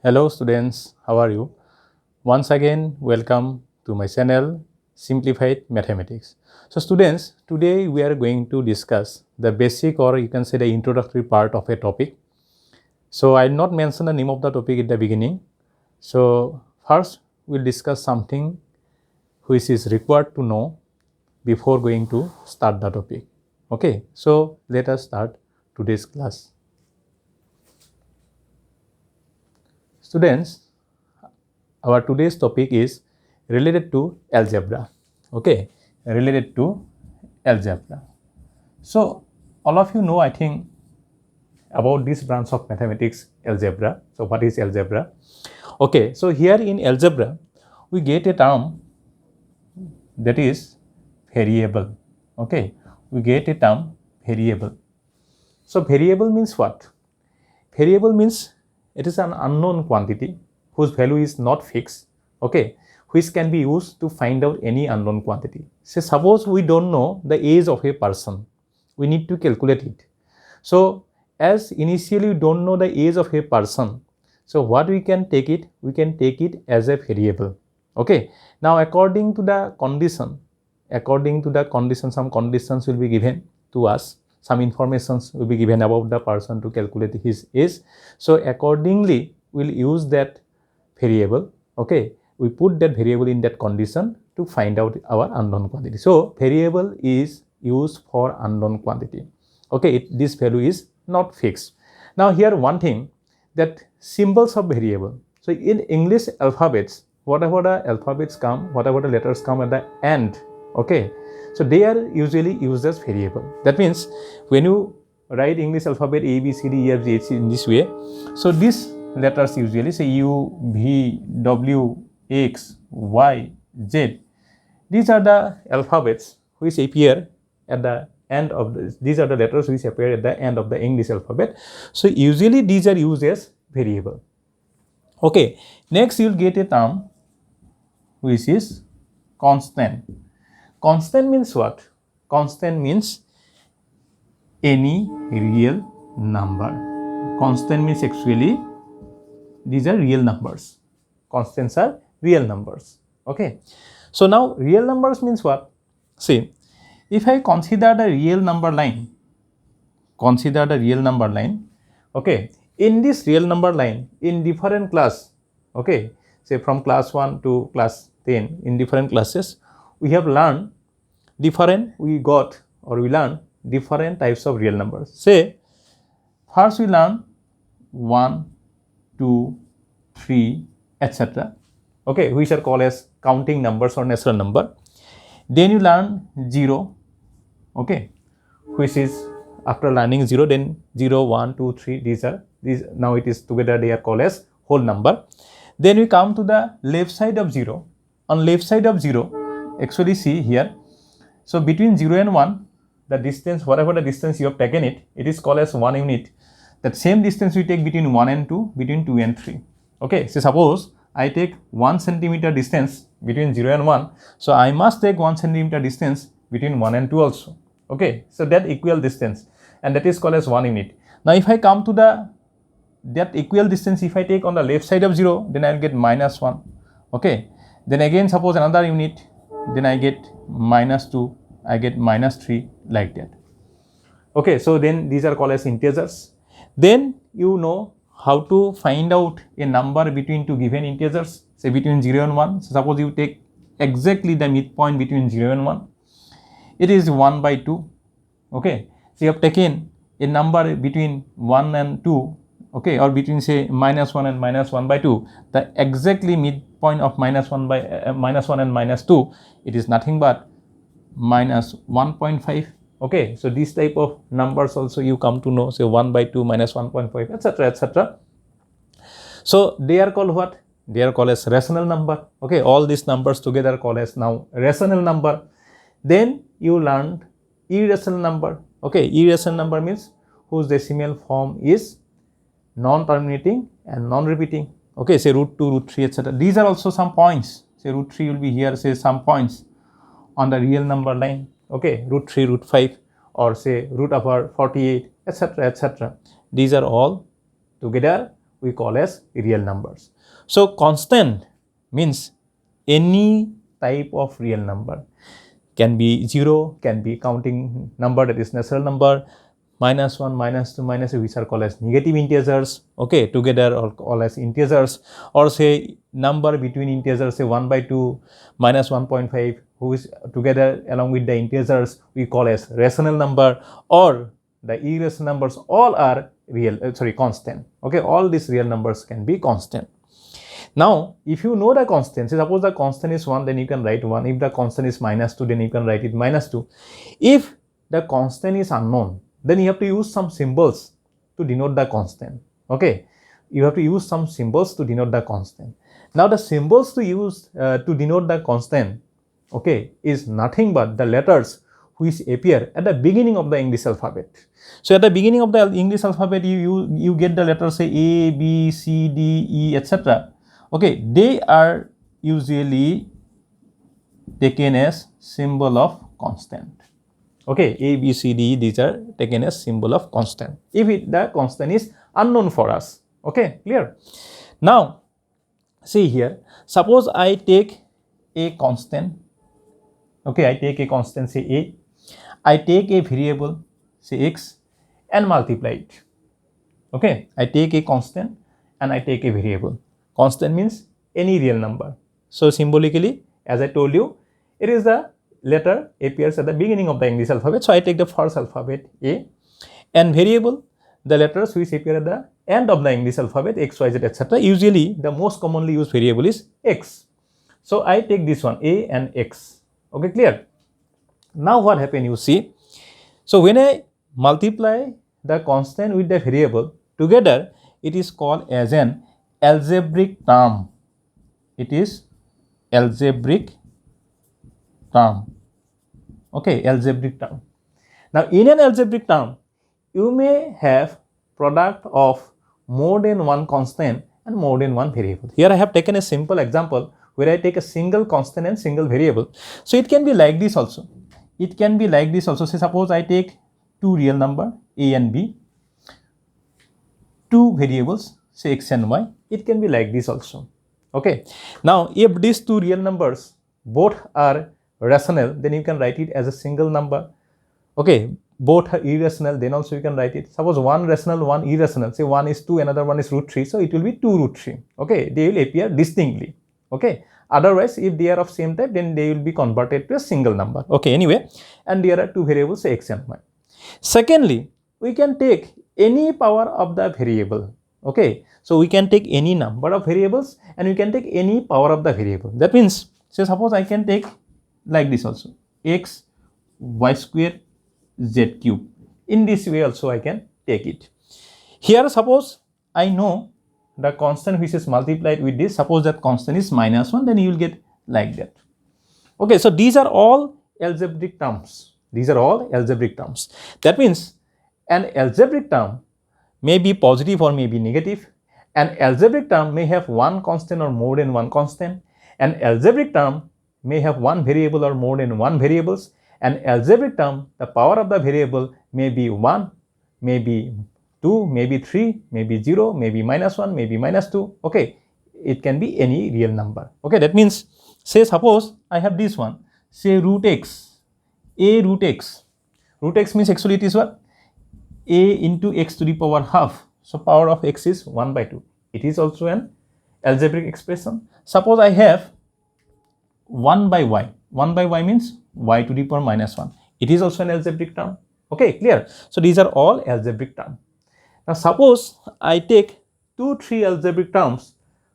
Hello students, how are you? Once again, welcome to my channel Simplified Mathematics. So students, today we are going to discuss the basic or you can say the introductory part of a topic. So I'll not mention the name of the topic at the beginning. So first we'll discuss something which is required to know before going to start the topic. Okay, so let us start today's class. Students, our today's topic is related to algebra. Okay, related to algebra. So all of you know, I think, about this branch of mathematics, algebra. So what is algebra? Okay, so here in algebra we get a term that is variable. Okay, we get a term variable. So variable means what? Variable means it is an unknown quantity whose value is not fixed, okay, which can be used to find out any unknown quantity. Say suppose we don't know the age of a person, we need to calculate it. So as initially we don't know the age of a person, so what we can take it? We can take it as a variable. Okay. Now according to the condition, some conditions will be given to us. Some informations will be given about the person to calculate his age. So accordingly, we'll use that variable. Okay, we put that variable in that condition to find out our unknown quantity. So variable is used for unknown quantity. Okay, this value is not fixed. Now here one thing, that symbols of variable. So in English alphabets, whatever the alphabets come, whatever the letters come at the end, okay, so they are usually used as variable. That means when you write English alphabet A, B, C, D, E, F, G, H in this way, so these letters usually say U, V, W, X, Y, Z. These are the alphabets which appear at the end of these are the letters which appear at the end of the English alphabet. So usually these are used as variable. Okay, next you'll get a term which is constant. Constant means what? Constant means any real number. Constant means actually these are real numbers. Constants are real numbers. Okay. So now real numbers means what? See, if I consider the real number line, okay, in this real number line, in different class, okay, say from class 1 to class 10, in different classes, we have learned we learn different types of real numbers. Say, first we learn 1, 2, 3, etc. Okay, which are called as counting numbers or natural number. Then you learn 0, okay, which is after learning 0, then 0, 1, 2, 3, these now it is together, they are called as whole number. Then we come to the left side of 0. On left side of 0, actually see here, so between 0 and 1, the distance, whatever the distance you have taken it is called as 1 unit. That same distance we take between 1 and 2, between 2 and 3. Okay, so suppose I take 1 centimeter distance between 0 and 1, so I must take 1 centimeter distance between 1 and 2 also. Okay, so that equal distance, and that is called as 1 unit. Now if I come to that equal distance, if I take on the left side of 0, then I will get minus 1. Okay, then again suppose another unit, then I get minus 2, I get minus 3, like that. Okay, so then these are called as integers. Then you know how to find out a number between two given integers, say between 0 and 1. So suppose you take exactly the midpoint between 0 and 1, it is 1 by 2. Okay, so you have taken a number between 1 and 2, okay, or between say minus 1 and minus 1 by 2, the exactly midpoint of minus 1 and minus 2, it is nothing but minus 1.5. okay, so this type of numbers also you come to know, say 1 by 2 minus 1.5, etc., etc. So they are called what? They are called as rational number. Okay, all these numbers together are called as now rational number. Then you learned irrational number. Okay, irrational number means whose decimal form is non-terminating and non-repeating. Okay, say root 2, root 3, etc. These are also some points. Say root 3 will be here, say some points on the real number line. Okay, root 3, root 5, or say root over 48, etc., etc. These are all together we call as real numbers. So constant means any type of real number, can be 0, can be counting number, that is natural number, -1, -2, -3, which are called as negative integers, okay, together or called as integers, or say number between integers, say 1/2, -1.5, who is together along with the integers we call as rational number, or the irrational numbers, all are real, constant, okay, all these real numbers can be constant. Now, if you know the constant, say suppose the constant is 1, then you can write 1. If the constant is -2, then you can write it -2. If the constant is unknown, then you have to use some symbols to denote the constant, okay. You have to use some symbols to denote the constant. Now, the symbols to use to denote the constant, okay, is nothing but the letters which appear at the beginning of the English alphabet. So, at the beginning of the English alphabet, you get the letters, say A, B, C, D, E, etc. Okay, they are usually taken as symbol of constant. Okay, A, B, C, D, these are taken as symbol of constant if the constant is unknown for us. Okay, clear? Now, see here, suppose I take a constant, okay, I take a constant, say A, I take a variable, say x, and multiply it. Okay, I take a constant and I take a variable. Constant means any real number. So symbolically, as I told you, it is the letter appears at the beginning of the English alphabet. So I take the first alphabet A, and variable, the letters which appear at the end of the English alphabet, X, Y, Z, etc. Usually the most commonly used variable is X. So I take this one, A and X. Okay, clear? Now what happened, you see? So when I multiply the constant with the variable together, it is called as an algebraic term. It is algebraic term. Okay, algebraic term. Now, in an algebraic term, you may have product of more than one constant and more than one variable. Here I have taken a simple example where I take a single constant and single variable. So it can be like this also. It can be like this also. Say suppose I take two real number A and B, two variables, say X and Y. It can be like this also. Okay. Now, if these two real numbers both are rational, then you can write it as a single number. Okay. Both are irrational, then also you can write it. Suppose one rational, one irrational. Say one is 2, another one is √3. So it will be 2√3. Okay. They will appear distinctly. Okay. Otherwise, if they are of same type, then they will be converted to a single number. Okay. Anyway, and there are two variables, say X and Y. Secondly, we can take any power of the variable. Okay. So we can take any number of variables and we can take any power of the variable. That means, say suppose I can take like this also, x, y square, z cube. In this way also I can take it. Here suppose I know the constant which is multiplied with this, suppose that constant is -1, then you will get like that. Okay, so these are all algebraic terms. These are all algebraic terms. That means an algebraic term may be positive or may be negative. An algebraic term may have one constant or more than one constant. An algebraic term may have one variable or more than one variables. An algebraic term, the power of the variable may be 1, maybe 2, maybe 3, maybe 0, maybe -1, maybe -2. Okay, it can be any real number. Okay, that means, say suppose I have this one, say √x, a √x. √x means actually it is what? A into x to the power half. So power of x is 1/2. It is also an algebraic expression. Suppose I have 1/y. 1/y means y to the power -1. It is also an algebraic term. Okay, clear? So these are all algebraic terms. Now suppose I take 2-3 algebraic terms,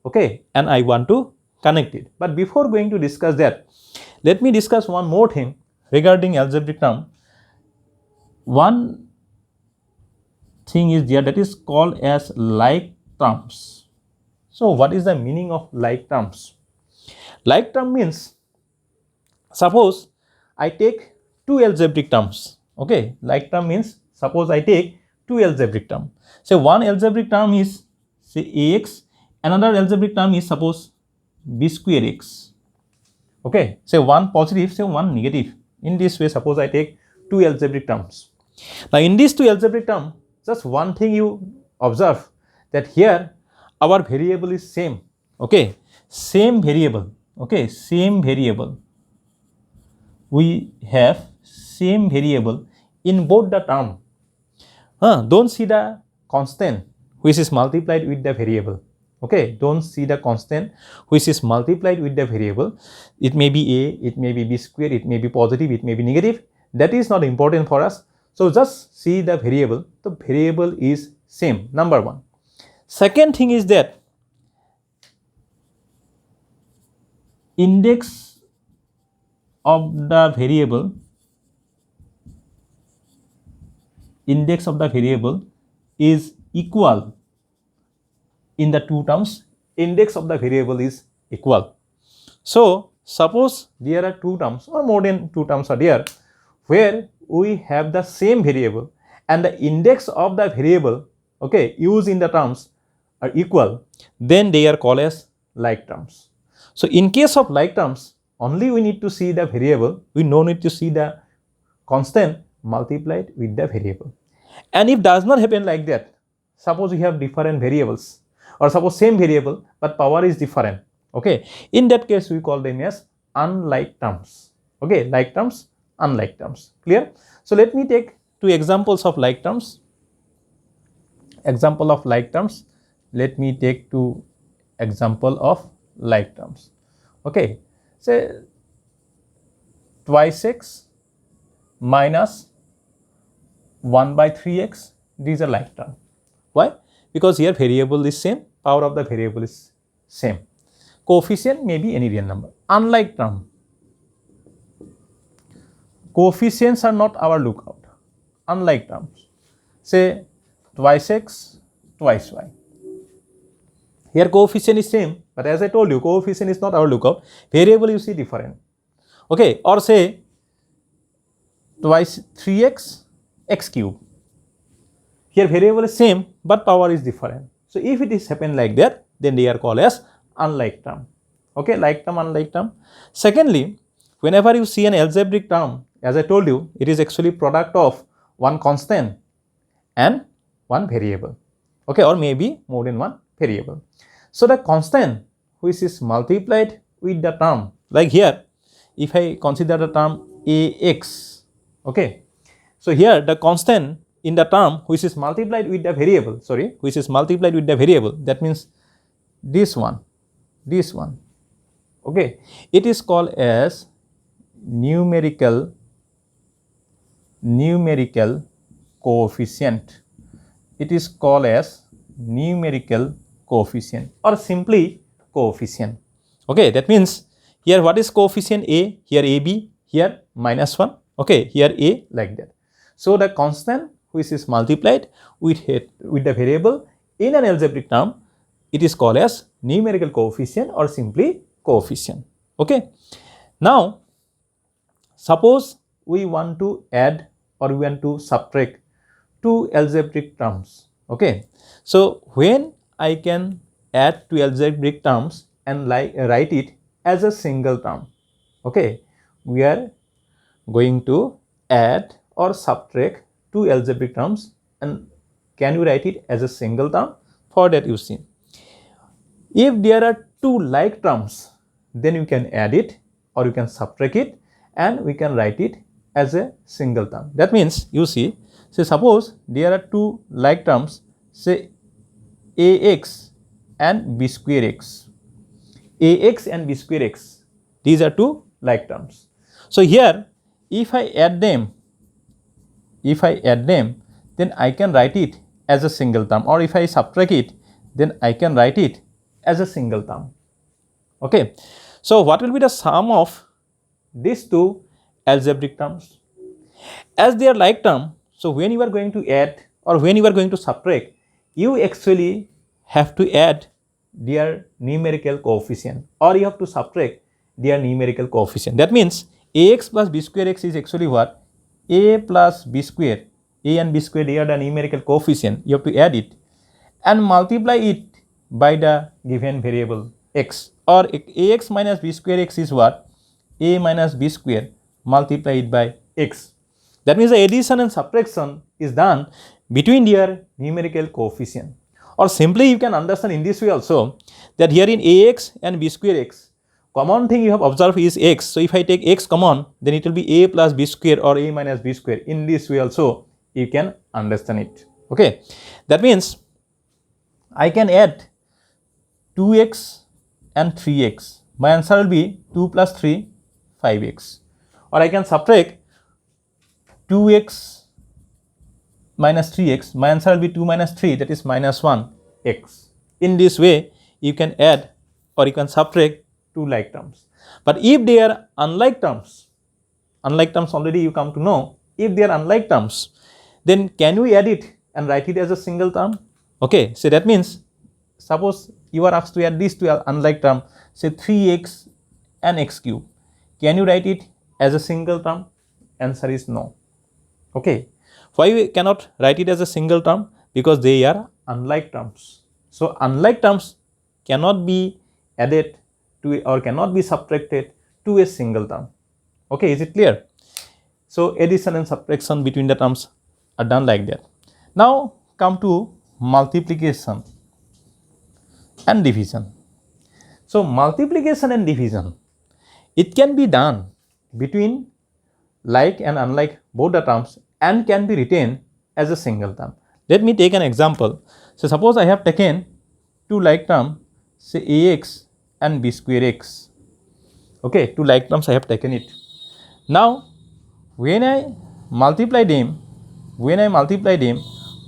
okay, and I want to connect it. But before going to discuss that, let me discuss one more thing regarding algebraic term. One thing is there that is called as like terms. So what is the meaning of like terms? Like term means, suppose I take two algebraic terms. Okay, like term means suppose I take two algebraic terms. Say one algebraic term is say ax, another algebraic term is suppose b square x. Okay, say one positive, say one negative. In this way, suppose I take two algebraic terms. Now in these two algebraic terms, just one thing you observe, that here our variable is same, okay, same variable, okay, same variable, we have same variable in both the term. Don't see the constant which is multiplied with the variable, okay, don't see the constant which is multiplied with the variable. It may be a, it may be b square, it may be positive, it may be negative, that is not important for us. So just see the variable is same, number one. Second thing is that index of the variable is equal in the two terms. Index of the variable is equal. So suppose there are two terms or more than two terms are there where we have the same variable and the index of the variable, okay, used in the terms are equal, then they are called as like terms. So in case of like terms, only we need to see the variable, we no need to see the constant multiplied with the variable. And if does not happen like that, suppose we have different variables or suppose same variable but power is different, okay, in that case we call them as unlike terms, okay, like terms, unlike terms, clear? So let me take two examples of like terms. Example of like terms, let me take two example of like terms, okay, say twice x minus 1 by 3x, these are like term. Why? Because here variable is same, power of the variable is same, coefficient may be any real number. Unlike term, coefficients are not our lookout. Unlike terms, say twice x twice y, here coefficient is same, but as I told you, coefficient is not our lookout, variable you see different, okay. Or say twice 3x x cube, here variable is same but power is different. So if it is happen like that, then they are called as unlike term, okay, like term, unlike term. Secondly, whenever you see an algebraic term, as I told you, it is actually product of one constant and one variable, okay, or maybe more than one variable. So the constant which is multiplied with the term, like here if I consider the term ax, okay, so here the constant in the term which is multiplied with the variable, that means this one, okay, it is called as numerical coefficient. It is called as numerical coefficient or simply coefficient, okay. That means here what is coefficient? A, here ab, here minus 1, okay, here a, like that. So the constant which is multiplied with the variable in an algebraic term, it is called as numerical coefficient or simply coefficient, okay. Now suppose we want to add or we want to subtract two algebraic terms, okay. So when I can add two algebraic terms and write it as a single term, okay, we are going to add or subtract two algebraic terms and can you write it as a single term? For that you see, if there are two like terms, then you can add it or you can subtract it and we can write it as a single term. That means you see, say suppose there are two like terms, say ax and b square x, ax and b square x, these are two like terms. So here if I add them, then I can write it as a single term, or if I subtract it, then I can write it as a single term, okay. So what will be the sum of these two algebraic terms? As they are like term, so when you are going to add or when you are going to subtract, you actually have to add their numerical coefficient or you have to subtract their numerical coefficient. That means ax plus b square x is actually what? A plus b square, a and b square, they are the numerical coefficient, you have to add it and multiply it by the given variable x, or ax minus b square x is what? A minus b square multiplied by x. That means the addition and subtraction is done between their numerical coefficient. Or simply you can understand in this way also, that here in ax and b square x, common thing you have observed is x. So if I take x common, then it will be a plus b square or a minus b square. In this way also you can understand it. Okay, that means I can add 2x and 3x. My answer will be 2 plus 3, 5x. Or I can subtract 2x minus 3x. My answer will be 2 minus 3, that is minus 1x. In this way you can add or you can subtract two like terms. But if they are unlike terms already you come to know, if they are unlike terms, then can we add it and write it as a single term? Okay, so that means suppose you are asked to add these two unlike term, say 3x and x cube. Can you write it as a single term? Answer is no. Okay, why we cannot write it as a single term? Because they are unlike terms. So unlike terms cannot be added to or cannot be subtracted to a single term. Okay, is it clear? So addition and subtraction between the terms are done like that. Now come to multiplication and division. So multiplication and division, it can be done between like and unlike both the terms and can be written as a single term. Let me take an example. So suppose I have taken two like terms, say ax and b square x. Okay, two like terms I have taken it. Now when I multiply them,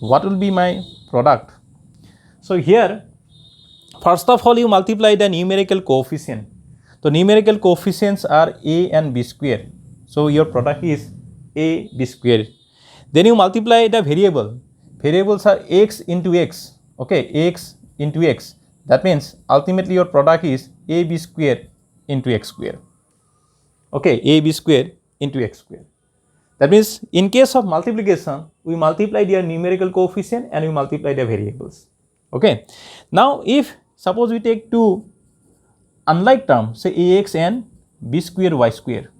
what will be my product? So here first of all you multiply the numerical coefficient. So numerical coefficients are a and b square. So your product is a b square. Then you multiply the variable. Variables are x into x. Okay, x into x. That means ultimately your product is ab square into x square. Okay, ab square into x square. That means in case of multiplication, we multiply their numerical coefficient and we multiply the variables. Okay. Now if suppose we take two unlike terms, say ax and b square y square.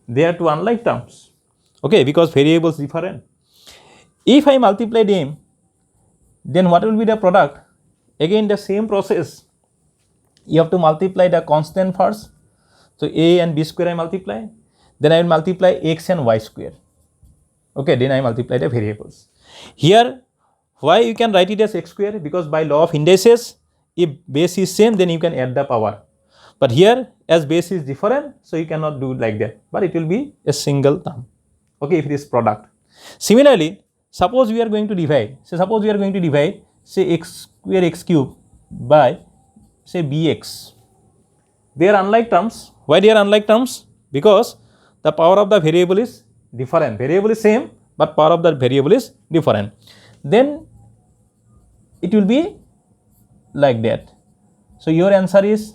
They are two unlike terms. Okay, because variables different. If I multiply them, then what will be the product? Again the same process. You have to multiply the constant first. So a and b square I multiply. Then I will multiply x and y square. Okay, then I multiply the variables. Here, why you can write it as x square? Because by law of indices, if base is same, then you can add the power. But here, as base is different, so you cannot do like that. But it will be a single term. Okay, if it is product. Similarly, suppose we are going to divide. So suppose we are going to divide, say x square x cube by, say bx. They are unlike terms. Why they are unlike terms? Because the power of the variable is different. Variable is same, but power of the variable is different. Then it will be like that. So your answer is,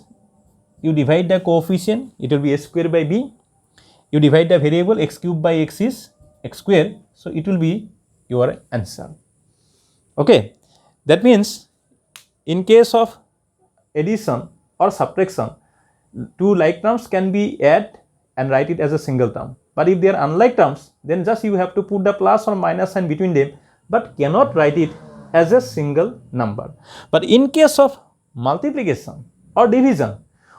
you divide the coefficient, it will be a square by b. You divide the variable, x cube by x is x square. So it will be your answer. Okay, that means in case of addition or subtraction, two like terms can be added and write it as a single term. But if they are unlike terms, then just you have to put the plus or minus sign between them, but cannot write it as a single number. But in case of multiplication or division,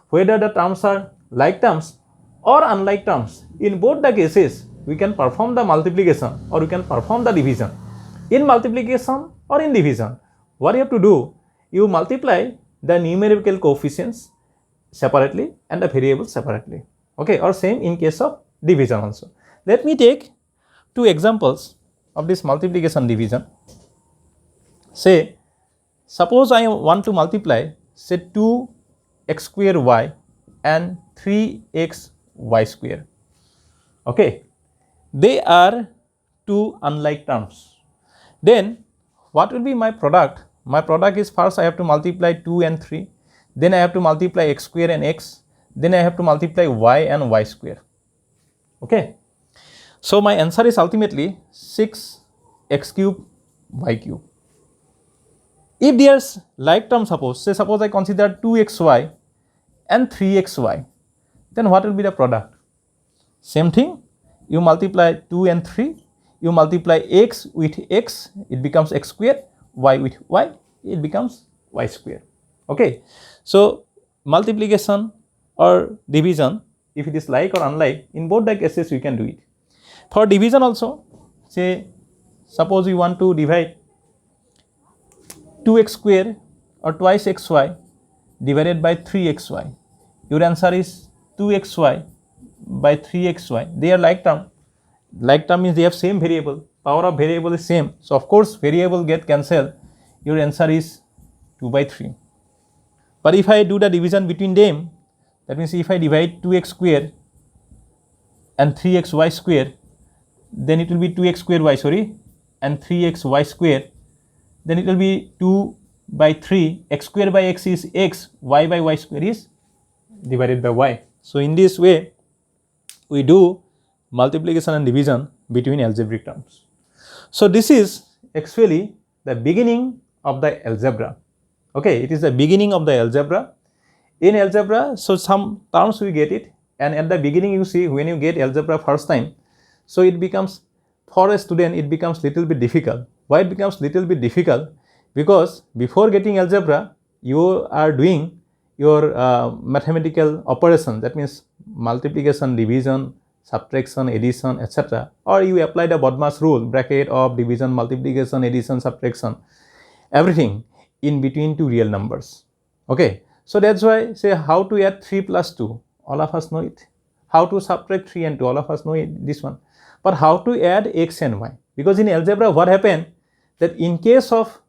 whether the terms are like terms or unlike terms, in both the cases we can perform the multiplication or we can perform the division. In multiplication or in division, what you have to do, you multiply the numerical coefficients separately and the variables separately. Okay, or same in case of division also. Let me take two examples of this multiplication division. Say, suppose I want to multiply, say 2x square y and 3x y square. Okay, they are two unlike terms. Then what will be my product? My product is, first I have to multiply 2 and 3, then I have to multiply x square and x, then I have to multiply y and y square. Okay, so my answer is ultimately 6x cube y cube. If there's like term, suppose I consider 2xy and 3xy, then what will be the product? Same thing, you multiply 2 and 3, you multiply x with x, it becomes x square, y with y, it becomes y square. Okay, so multiplication or division, if it is like or unlike, in both the cases we can do it. For division also, say suppose we want to divide 2x square or twice xy divided by 3xy. Your answer is 2xy by 3xy. They are like term. Like term means they have same variable. Power of variable is same. So of course variable get cancelled. Your answer is 2 by 3. But if I do the division between them, that means if I divide 2x square and 3xy square, then it will be 2x square y, sorry, and 3xy square. Then it will be 2 by 3, x square by x is x, y by y square is divided by y. So in this way, we do multiplication and division between algebraic terms. So this is actually the beginning of the algebra. Okay, it is the beginning of the algebra. In algebra, so some terms we get it, and at the beginning you see when you get algebra first time, so it becomes, for a student it becomes little bit difficult. Why it becomes little bit difficult? Because before getting algebra, you are doing your mathematical operation, that means multiplication, division, subtraction, addition, etc. Or you apply the BODMAS rule, bracket of division, multiplication, addition, subtraction, everything in between two real numbers. Okay, so that's why say how to add 3 plus 2, all of us know it. How to subtract 3 and 2, all of us know it, this one. But how to add x and y? Because in algebra what happened, that in case of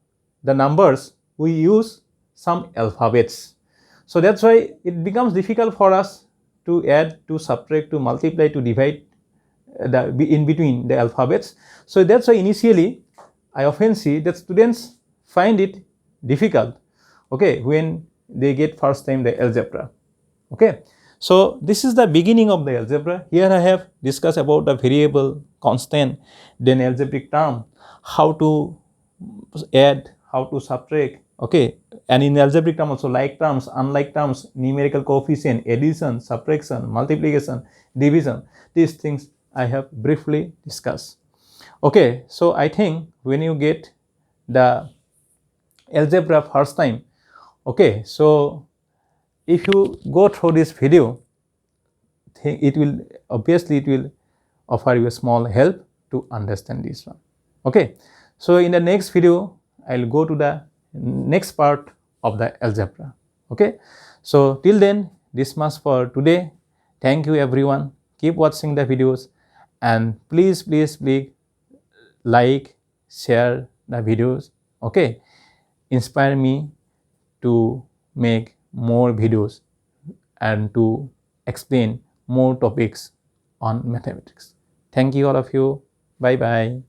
the numbers we use some alphabets. So that's why it becomes difficult for us to add, to subtract, to multiply, to divide in between the alphabets. So that's why initially I often see that students find it difficult, okay, when they get first time the algebra. Okay, so this is the beginning of the algebra. Here I have discussed about the variable, constant, then algebraic term, how to add, how to subtract, okay, and in algebraic term also like terms, unlike terms, numerical coefficient, addition, subtraction, multiplication, division, these things I have briefly discussed. Okay, so I think when you get the algebra first time, okay, so if you go through this video, it will obviously it will offer you a small help to understand this one. Okay, so in the next video I'll go to the next part of the algebra. Okay, so till then, this much for today. Thank you everyone, keep watching the videos, and please like, share the videos. Okay, inspire me to make more videos and to explain more topics on mathematics. Thank you all of you. Bye bye.